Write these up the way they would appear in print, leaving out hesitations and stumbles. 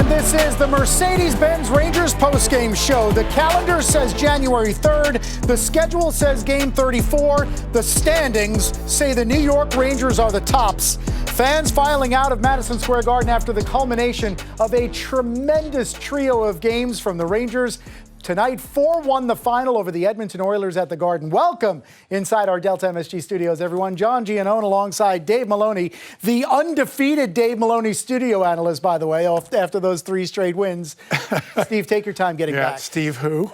This is the Mercedes-Benz Rangers postgame show. The calendar says January 3rd. The schedule says game 34. The standings say the New York Rangers are the tops. Fans filing out of Madison Square Garden after the culmination of a tremendous trio of games from the Rangers. Tonight, 4-1 the final over the Edmonton Oilers at the Garden. Welcome inside our Delta MSG studios, everyone. John Giannone alongside Dave Maloney, the undefeated Dave Maloney studio analyst, by the way, after those 3 straight wins. Steve, take your time getting back. Steve who?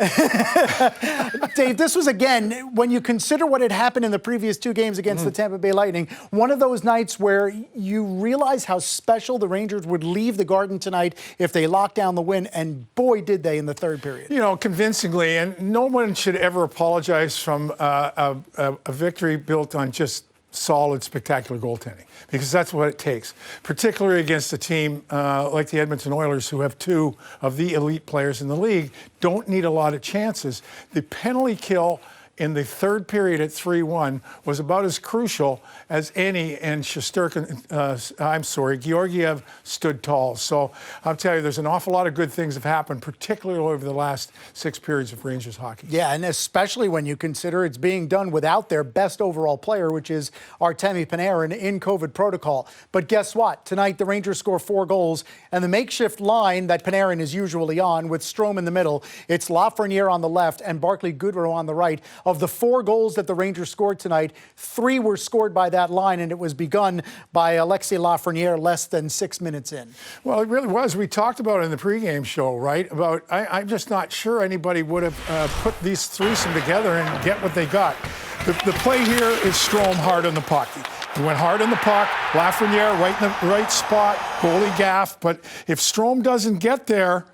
Dave, this was, again, when you consider what had happened in the previous 2 games against the Tampa Bay Lightning, one of those nights where you realize how special the Rangers would leave the Garden tonight if they locked down the win, and boy, did they in the third period. You know, convincingly, and no one should ever apologize from a victory built on just solid, spectacular goaltending, because that's what it takes, particularly against a team like the Edmonton Oilers, who have 2 of the elite players in the league, don't need a lot of chances. The penalty kill in the third period at 3-1 was about as crucial as any, and Georgiev stood tall. So I'll tell you, there's an awful lot of good things have happened, particularly over the last 6 periods of Rangers hockey. Yeah, and especially when you consider it's being done without their best overall player, which is Artemi Panarin in COVID protocol. But guess what? Tonight, the Rangers score 4 goals, and the makeshift line that Panarin is usually on, with Strome in the middle, it's Lafreniere on the left and Barclay Goodrow on the right. Of the 4 goals that the Rangers scored tonight, 3 were scored by that line, and it was begun by Alexis Lafreniere less than 6 minutes in. Well, it really was. We talked about it in the pregame show, right? About I'm just not sure anybody would have put these threesome together and get what they got. The play here is Strome hard on the puck. He went hard on the puck, Lafreniere right in the right spot, goalie gaff. But if Strome doesn't get there,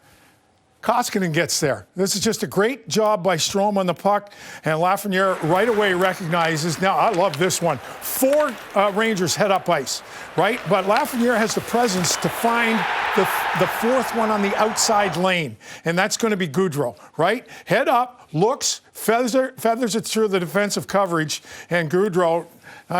Koskinen gets there. This is just a great job by Strome on the puck, and Lafreniere right away recognizes. Now, I love this one. 4 Rangers head up ice, right? But Lafreniere has the presence to find the 4th one on the outside lane, and that's going to be Goodrow, right? Head up, looks, feathers it through the defensive coverage, and Goodrow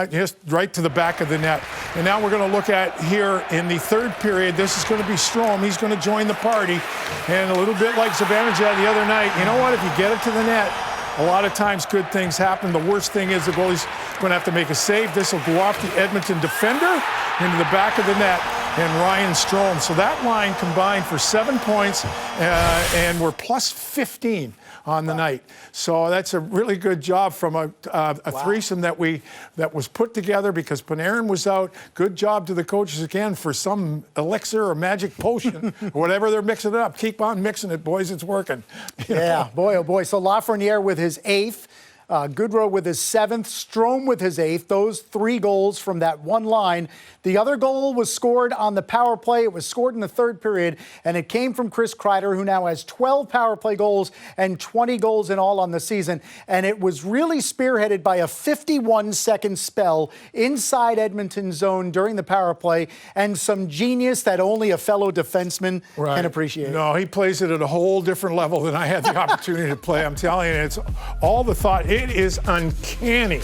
just right to the back of the net. And now we're going to look at here in the third period. This is going to be Strome. He's going to join the party. And a little bit like Zibanejad the other night, you know what? If you get it to the net, a lot of times good things happen. The worst thing is the goalie's going to have to make a save. This will go off the Edmonton defender into the back of the net, and Ryan Strome. So that line combined for 7 points, and we're plus 15 on the night. So that's a really good job from a threesome that was put together because Panarin was out. Good job to the coaches again for some elixir or magic potion, or whatever they're mixing it up. Keep on mixing it, boys. It's working. Yeah, boy, oh boy. So Lafreniere with his 8th. Goodrow with his 7th, Strome with his 8th. Those 3 goals from that one line. The other goal was scored on the power play. It was scored in the third period, and it came from Chris Kreider, who now has 12 power play goals and 20 goals in all on the season. And it was really spearheaded by a 51-second spell inside Edmonton's zone during the power play, and some genius that only a fellow defenseman can appreciate. No, he plays it at a whole different level than I had the opportunity to play. I'm telling you, it's all the thought. It is uncanny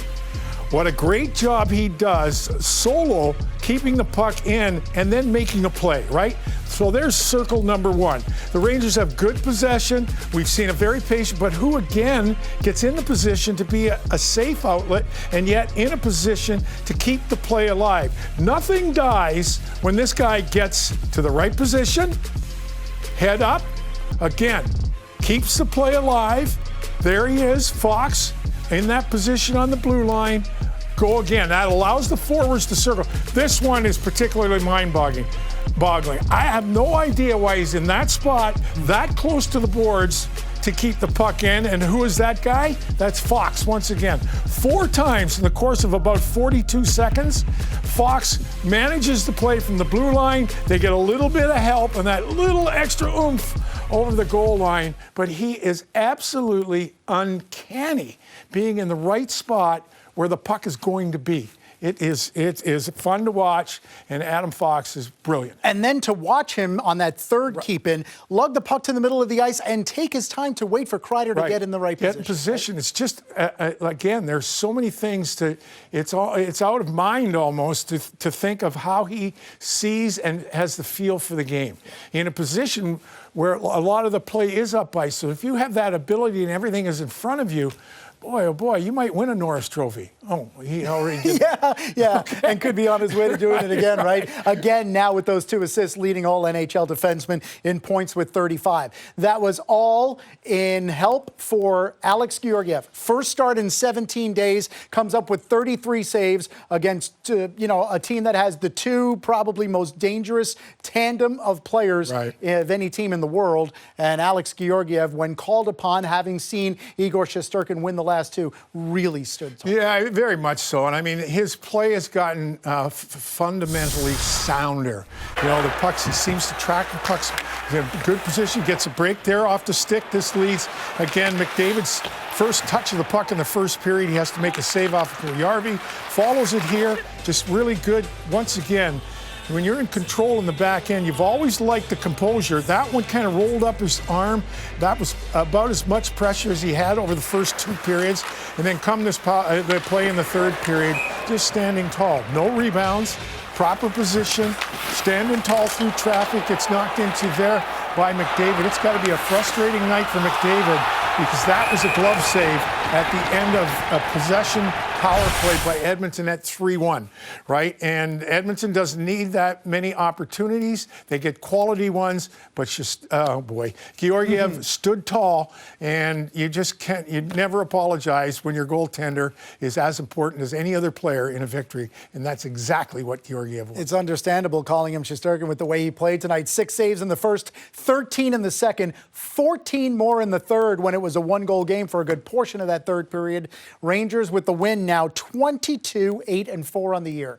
what a great job he does solo, keeping the puck in and then making a play, right? So there's circle number 1. The Rangers have good possession. We've seen a very patient, but who again gets in the position to be a safe outlet and yet in a position to keep the play alive. Nothing dies when this guy gets to the right position, head up, again, keeps the play alive. There he is, Fox, in that position on the blue line. Go again. That allows the forwards to circle. This one is particularly mind-boggling. I have no idea why he's in that spot, that close to the boards to keep the puck in. And who is that guy? That's Fox once again. 4 times in the course of about 42 seconds, Fox manages the play from the blue line. They get a little bit of help and that little extra oomph over the goal line, but he is absolutely uncanny being in the right spot where the puck is going to be. It is fun to watch, and Adam Fox is brilliant. And then to watch him on that third keep-in, lug the puck to the middle of the ice and take his time to wait for Kreider to get in the right position. Get in position. It's just, again, there's so many things it's out of mind almost to think of how he sees and has the feel for the game. In a position where a lot of the play is up ice. So if you have that ability and everything is in front of you, boy, oh boy, you might win a Norris Trophy. Oh, he already did. Yeah, and could be on his way to doing it again, right? Again, now with those 2 assists, leading all NHL defensemen in points with 35. That was all in help for Alex Georgiev. First start in 17 days, comes up with 33 saves against, a team that has the 2 probably most dangerous tandem of players of any team in the world. And Alex Georgiev, when called upon, having seen Igor Shesterkin win the last 2, really stood tall. Yeah, very much so. And I mean, his play has gotten fundamentally sounder. The pucks, he seems to track the pucks in a good position, gets a break there off the stick. This leads, again, McDavid's first touch of the puck in the first period. He has to make a save off of Puljujarvi. Follows it here, just really good. Once again, when you're in control in the back end, you've always liked the composure. That one kind of rolled up his arm. That was about as much pressure as he had over the first 2 periods. And then come this the play in the third period, just standing tall. No rebounds, proper position, standing tall through traffic. Gets knocked into there by McDavid. It's got to be a frustrating night for McDavid because that was a glove save at the end of a possession power play by Edmonton at 3-1, right? And Edmonton doesn't need that many opportunities. They get quality ones, but just, oh boy. Georgiev stood tall, and you just can't, you never apologize when your goaltender is as important as any other player in a victory, and that's exactly what Georgiev was. It's understandable calling him Shesterkin with the way he played tonight. 6 saves in the first, 13 in the second, 14 more in the third when it was a 1-goal game for a good portion of that third period. Rangers with the win now, 22-8-4 on the year.